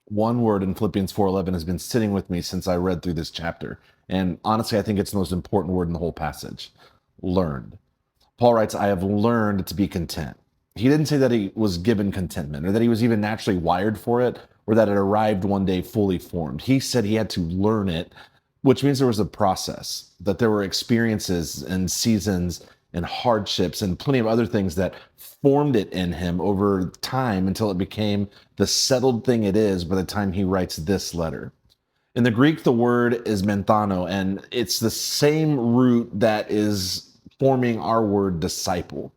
One word in Philippians 4:11 has been sitting with me since I read through this chapter. And honestly, I think it's the most important word in the whole passage. Learned. Paul writes, I have learned to be content. He didn't say that he was given contentment or that he was even naturally wired for it or that it arrived one day fully formed. He said he had to learn it, which means there was a process, that there were experiences and seasons and hardships and plenty of other things that formed it in him over time until it became the settled thing it is by the time he writes this letter. In the Greek, the word is manthano, and it's the same root that is forming our word disciple,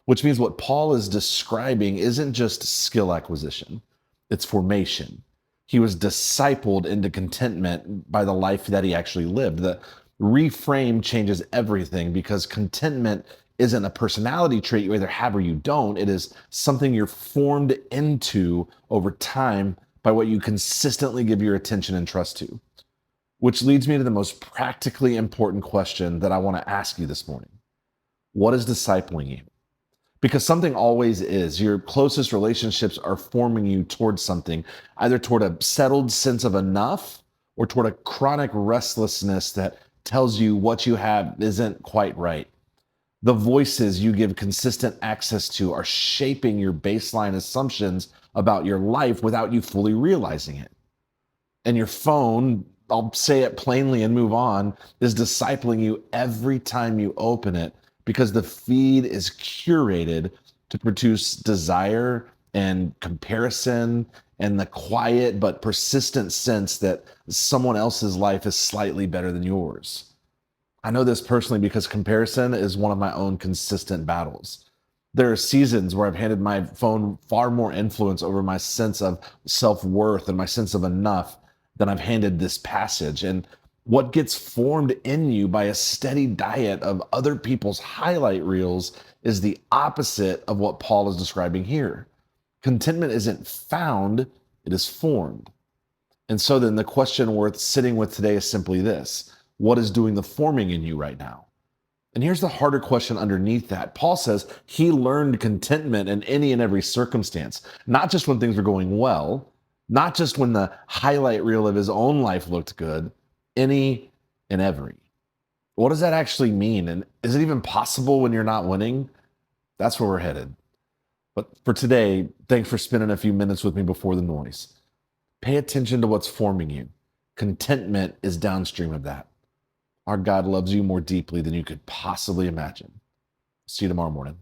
which means what Paul is describing isn't just skill acquisition, it's formation. He was discipled into contentment by the life that he actually lived. The reframe changes everything because contentment isn't a personality trait you either have or you don't. It is something you're formed into over time by what you consistently give your attention and trust to. Which leads me to the most practically important question that I want to ask you this morning. What is discipling you? Because something always is. Your closest relationships are forming you towards something, either toward a settled sense of enough or toward a chronic restlessness that tells you what you have isn't quite right. The voices you give consistent access to are shaping your baseline assumptions about your life without you fully realizing it. And your phone, I'll say it plainly and move on, is discipling you every time you open it because the feed is curated to produce desire and comparison and the quiet but persistent sense that someone else's life is slightly better than yours. I know this personally because comparison is one of my own consistent battles. There are seasons where I've handed my phone far more influence over my sense of self-worth and my sense of enough than I've handed this passage. And what gets formed in you by a steady diet of other people's highlight reels is the opposite of what Paul is describing here. Contentment isn't found, it is formed. And so then the question worth sitting with today is simply this: what is doing the forming in you right now? And here's the harder question underneath that. Paul says he learned contentment in any and every circumstance, not just when things were going well, not just when the highlight reel of his own life looked good, any and every. What does that actually mean? And is it even possible when you're not winning? That's where we're headed. But for today, thanks for spending a few minutes with me before the noise. Pay attention to what's forming you. Contentment is downstream of that. Our God loves you more deeply than you could possibly imagine. See you tomorrow morning.